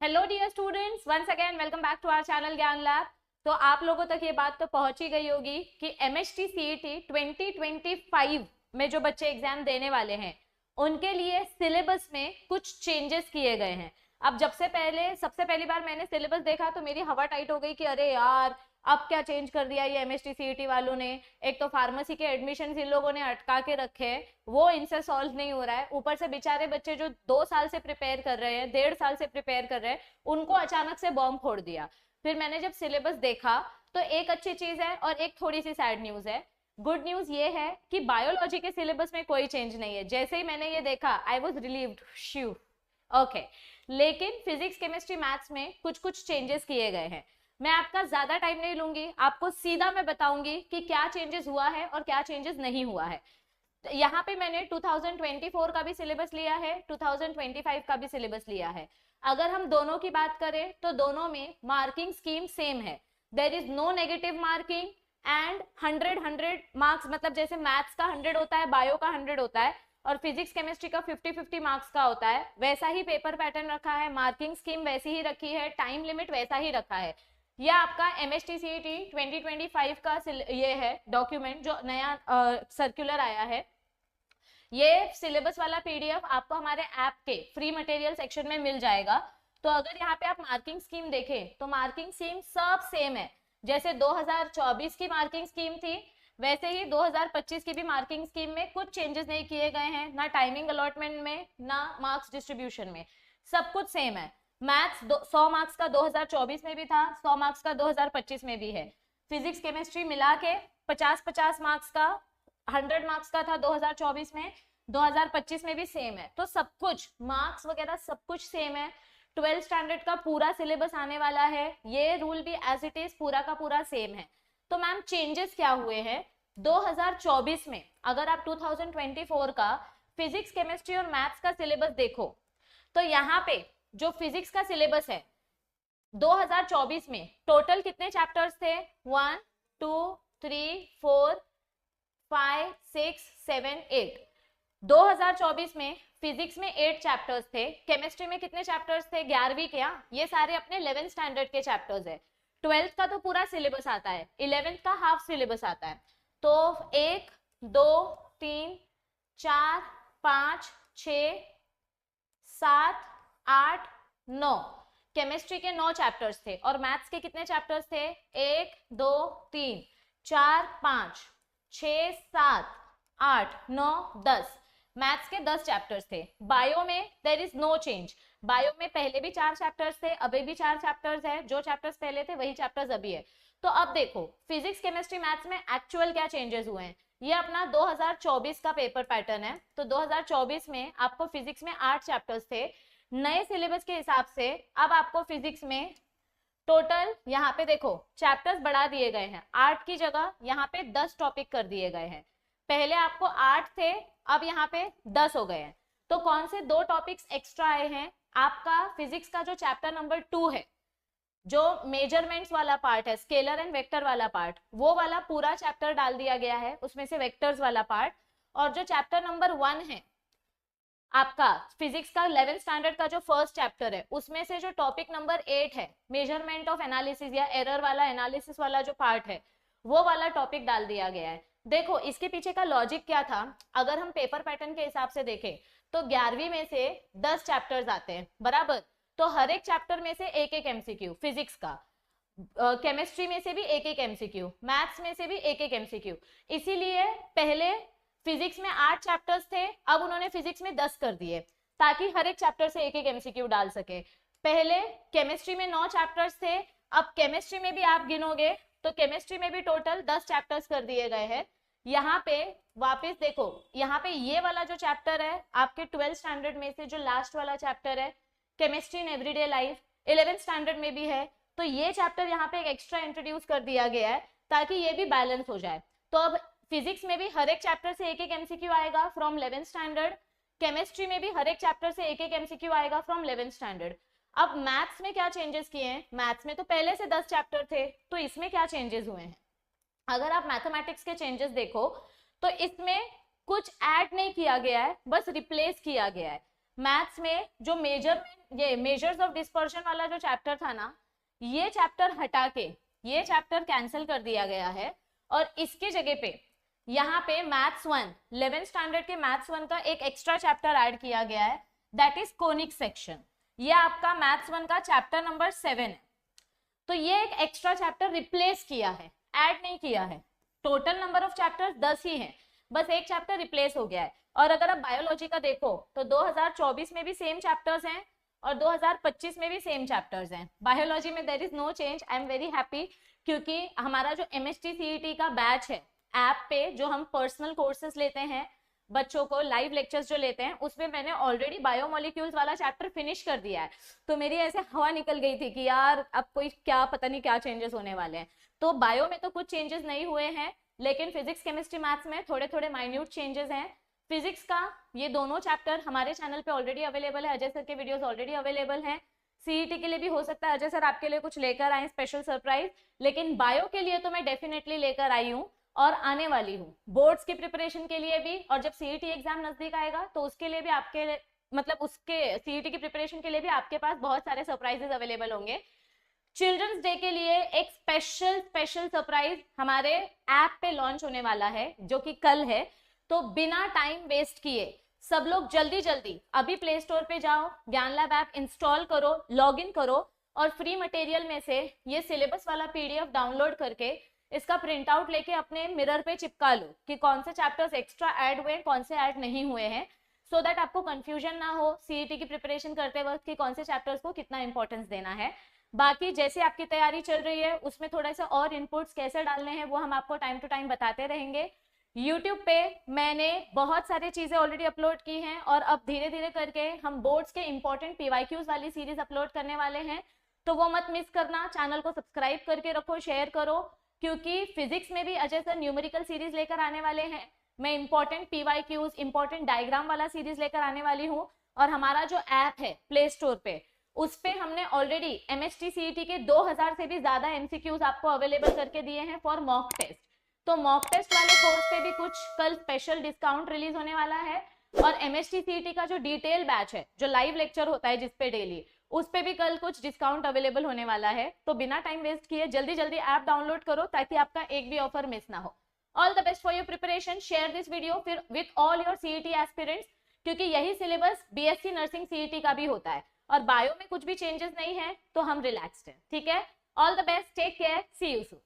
Hello dear students, once again welcome back to our channel Gyan lab. तो आप लोगों तक ये बात तो पहुंच ही गई होगी कि एमएचटी सीईटी 2025 में जो बच्चे एग्जाम देने वाले हैं उनके लिए सिलेबस में कुछ चेंजेस किए गए हैं। अब सबसे पहली बार मैंने सिलेबस देखा तो मेरी हवा टाइट हो गई कि अरे यार, अब क्या चेंज कर दिया ये एमएचटी सीईटी वालों ने। एक तो फार्मेसी के एडमिशन इन लोगों ने अटका के रखे हैं, वो इनसे सॉल्व नहीं हो रहा है। ऊपर से बेचारे बच्चे जो 2 साल से प्रिपेयर कर रहे हैं, 1.5 साल से प्रिपेयर कर रहे हैं, उनको अचानक से बॉम्ब फोड़ दिया। फिर मैंने जब सिलेबस देखा तो एक अच्छी चीज है और एक थोड़ी सी सैड न्यूज है। गुड न्यूज ये है कि बायोलॉजी के सिलेबस में कोई चेंज नहीं है। जैसे ही मैंने ये देखा आई वॉज रिलीव्ड, श्यू ओके। लेकिन फिजिक्स, केमिस्ट्री, मैथ्स में कुछ कुछ चेंजेस किए गए हैं। मैं आपका ज्यादा टाइम नहीं लूंगी, आपको सीधा मैं बताऊंगी कि क्या चेंजेस हुआ है और क्या चेंजेस नहीं हुआ है। यहाँ पे मैंने 2024 का भी सिलेबस लिया है, 2025 का भी सिलेबस लिया है। अगर हम दोनों की बात करें तो दोनों में मार्किंग स्कीम सेम है। There is no negative marking and 100 marks, मतलब जैसे मैथ्स का 100 होता है, बायो का 100 होता है और फिजिक्स केमिस्ट्री का 50-50 मार्क्स का होता है, वैसा ही पेपर पैटर्न रखा है, मार्किंग स्कीम वैसी ही रखी है, टाइम लिमिट वैसा ही रखा है। यह आपका एमएचटी सीईटी 2025 का ये है डॉक्यूमेंट, जो नया सर्कुलर आया है। ये सिलेबस वाला पीडीएफ आपको हमारे ऐप के फ्री मटेरियल सेक्शन में मिल जाएगा। तो अगर यहाँ पे आप मार्किंग स्कीम देखें तो मार्किंग स्कीम सब सेम है। जैसे 2024 की मार्किंग स्कीम थी वैसे ही 2025 की भी मार्किंग स्कीम में कुछ चेंजेस नहीं किए गए हैं, ना टाइमिंग अलॉटमेंट में ना मार्क्स डिस्ट्रीब्यूशन में, सब कुछ सेम है। मैथ्स 100 मार्क्स का 2024 में भी था, 100 मार्क्स का 2025 में भी है। फिजिक्स केमिस्ट्री मिला के 50-50 मार्क्स का, 100 मार्क्स का था 2024 में, 2025 में भी सेम है। तो सब कुछ मार्क्स वगैरह सब कुछ सेम है। 12 स्टैंडर्ड का पूरा सिलेबस आने वाला है, ये रूल भी एज इट इज पूरा का पूरा सेम है। तो मैम चेंजेस क्या हुए हैं 2024 में? अगर आप 2024 का फिजिक्स, केमिस्ट्री और मैथ्स का सिलेबस देखो तो यहाँ पे जो फिजिक्स का सिलेबस है 2024 में टोटल कितने चैप्टर्स थे? 1 2 3 4 5 6 7 8। 2024 में फिजिक्स में 8 चैप्टर्स थे, केमिस्ट्री में कितने चैप्टर्स थे? 11वीं के। ये सारे अपने 11th स्टैंडर्ड के चैप्टर्स है। 12th का तो पूरा सिलेबस आता है, 11th का हाफ सिलेबस आता है। तो 1 2 3 4 5 6 7 8 9 केमिस्ट्री के 9 चैप्टर्स थे और मैथ्स के कितने चैप्टर्स थे? 1 2 3 4 5 6 7 8 9 10। मैथ्स के 10 चैप्टर्स थे। बायो में there is no change. Bio में पहले भी 4 चैप्टर्स थे, अभी भी 4 चैप्टर्स है। जो चैप्टर्स पहले थे वही चैप्टर्स अभी है। तो अब देखो फिजिक्स, केमिस्ट्री, मैथ्स में एक्चुअल क्या चेंजेस हुए हैं। ये अपना 2024 का पेपर पैटर्न है। तो 2024 में आपको फिजिक्स में 8 चैप्टर्स थे। नए सिलेबस के हिसाब से अब आपको फिजिक्स में टोटल यहाँ पे देखो चैप्टर्स बढ़ा दिए गए हैं। 8 की जगह यहाँ पे 10 टॉपिक कर दिए गए हैं। पहले आपको 8 थे, अब यहाँ पे 10 हो गए हैं। तो कौन से 2 टॉपिक्स एक्स्ट्रा आए हैं? आपका फिजिक्स का जो चैप्टर नंबर 2 है, जो मेजरमेंट्स वाला पार्ट है, स्केलर एंड वेक्टर वाला पार्ट, वो वाला पूरा चैप्टर डाल दिया गया है, उसमें से वेक्टर्स वाला पार्ट। और जो चैप्टर नंबर 1 है आपका फिजिक्स का 11th स्टैंडर्ड का जो फर्स्ट चैप्टर है, उसमें से जो टॉपिक नंबर 8 है, मेजरमेंट ऑफ एनालिसिस या एरर वाला एनालिसिस वाला जो पार्ट है, वो वाला टॉपिक डाल दिया गया है। देखो इसके पीछे का लॉजिक क्या था। अगर हम पेपर पैटर्न के हिसाब से देखें तो 11वीं में से 10 चैप्टर्स आते हैं, बराबर। तो हर एक चैप्टर में से एक एक एमसीक्यू, फिजिक्स का, केमिस्ट्री में से भी एक एक एमसीक्यू, मैथ्स में से भी एक एक एमसीक्यू। इसीलिए पहले फिजिक्स में 8 चैप्टर्स थे, अब उन्होंने फिजिक्स में 10 कर दिए ताकि हर एक चैप्टर से एक एक एमसीक्यू डाल सके। पहले केमिस्ट्री में 9 चैप्टर्स थे, अब केमिस्ट्री में भी आप गिनोगे तो केमिस्ट्री में भी टोटल 10 चैप्टर्स कर दिए गए हैं। यहाँ पे वापस देखो, यहाँ पे ये वाला जो चैप्टर है आपके 12th स्टैंडर्ड में से जो लास्ट वाला चैप्टर है, chemistry in everyday life, 11th standard में भी है। तो ये चैप्टर यहाँ पे एक एक्स्ट्रा इंट्रोड्यूस कर दिया गया है ताकि ये भी बैलेंस हो जाए। तो अब फिजिक्स में भी हर एक चैप्टर से एक एक एमसीक्यू आएगा फ्रॉम 11th स्टैंडर्ड, केमिस्ट्री में भी हर एक चैप्टर से एक एक एमसीक्यू आएगा फ्रॉम 11th स्टैंडर्ड। अब मैथ्स में क्या चेंजेस किए हैं? मैथ्स में तो पहले से 10 चैप्टर थे, तो इसमें क्या चेंजेस हुए हैं? अगर आप मैथमेटिक्स के चेंजेस देखो तो इसमें कुछ ऐड नहीं किया गया है, बस रिप्लेस किया गया है। मैथ्स में जो ये मेजर्स ऑफ डिस्पर्शन वाला जो चैप्टर था ना, ये चैप्टर हटा के ये चैप्टर कैंसिल कर दिया गया है और इसके जगह पे यहाँ पे मैथ्स 1 11th स्टैंडर्ड के मैथ्स 1 का एक एक्स्ट्रा चैप्टर ऐड किया गया है, दैट इज कोनिक सेक्शन। ये आपका मैथ्स 1 का चैप्टर नंबर 7 है। तो ये एक एक्स्ट्रा चैप्टर रिप्लेस किया है, ऐड नहीं किया है। टोटल नंबर ऑफ चैप्टर्स 10 ही हैं, बस एक चैप्टर रिप्लेस हो गया है। और अगर आप बायोलॉजी का देखो तो 2024 में भी सेम चैप्टर्स हैं और 2025 में भी सेम चैप्टर्स हैं। बायोलॉजी में there is no change. I am very happy क्योंकि हमारा जो MHT CET का बैच है ऐप पे, जो हम पर्सनल कोर्सेज लेते हैं बच्चों को, लाइव लेक्चर्स जो लेते हैं, उसमें मैंने ऑलरेडी बायोमोलिक्यूल्स वाला चैप्टर फिनिश कर दिया है। तो मेरी ऐसे हवा निकल गई थी कि यार अब कोई क्या पता नहीं क्या चेंजेस होने वाले हैं। तो बायो में तो कुछ चेंजेस नहीं हुए हैं, लेकिन फिजिक्स, केमिस्ट्री, मैथ्स में थोड़े थोड़े माइन्यूट चेंजेस हैं। फिजिक्स का ये दोनों चैप्टर हमारे चैनल पे ऑलरेडी अवेलेबल है, अजय सर के वीडियोस ऑलरेडी अवेलेबल हैं। CET के लिए भी हो सकता है अजय सर आपके लिए कुछ लेकर आए स्पेशल सरप्राइज, लेकिन बायो के लिए तो मैं डेफिनेटली लेकर आई हूँ और आने वाली हूँ। बोर्ड्स की प्रिपरेशन के लिए भी, और जब CET एग्जाम नजदीक आएगा तो उसके लिए भी आपके मतलब उसके CET की प्रिपरेशन के लिए भी आपके पास बहुत सारे सरप्राइजेस अवेलेबल होंगे। चिल्ड्रंस डे के लिए एक स्पेशल सरप्राइज हमारे ऐप पे लॉन्च होने वाला है, जो कि कल है। तो बिना टाइम वेस्ट किए सब लोग जल्दी जल्दी अभी प्ले स्टोर पे जाओ, ज्ञान लैब ऐप इंस्टॉल करो, लॉग इन करो और फ्री मटेरियल में से ये सिलेबस वाला PDF डाउनलोड करके इसका प्रिंट आउट लेके अपने मिरर पे चिपका लो कि कौन से चैप्टर्स एक्स्ट्रा ऐड हुए, कौन से ऐड नहीं हुए हैं, सो दैट आपको कंफ्यूजन ना हो CET की प्रिपरेशन करते वक्त कि कौन से चैप्टर्स को कितना इंपॉर्टेंस देना है। बाकी जैसे आपकी तैयारी चल रही है उसमें थोड़ा सा और इनपुट्स कैसे डालने हैं वो हम आपको टाइम टू टाइम बताते रहेंगे। YouTube पे मैंने बहुत सारी चीजें ऑलरेडी अपलोड की हैं और अब धीरे धीरे करके हम बोर्ड्स के इंपॉर्टेंट PYQs वाली सीरीज अपलोड करने वाले हैं, तो वो मत मिस करना। चैनल को सब्सक्राइब करके रखो, शेयर करो, क्योंकि फिजिक्स में भी अजय सर न्यूमेरिकल सीरीज लेकर आने वाले हैं। मैं इंपॉर्टेंट PYQs, इंपॉर्टेंट डायग्राम वाला सीरीज लेकर आने वाली हूँ। और हमारा जो ऐप है प्ले स्टोर पे, उस पे हमने ऑलरेडी MHT CET के 2000 से भी ज्यादा MCQs आपको अवेलेबल करके दिए हैं फॉर मॉक टेस्ट। तो मॉक टेस्ट वाले कोर्स पे भी कुछ कल स्पेशल डिस्काउंट रिलीज होने वाला है। और MHT CET का जो डिटेल बैच है, जो लाइव लेक्चर होता है जिसपे डेली, उस पे भी कल कुछ डिस्काउंट अवेलेबल होने वाला है। तो बिना टाइम वेस्ट किए जल्दी जल्दी ऐप डाउनलोड करो ताकि आपका एक भी ऑफर मिस ना हो। All the best for your preparation. Share this video फिर with all your CET aspirants, क्योंकि यही सिलेबस BSc नर्सिंग CET का भी होता है और बायो में कुछ भी चेंजेस नहीं है तो हम रिलैक्स्ड हैं। ठीक है, all the best, take care, see you soon.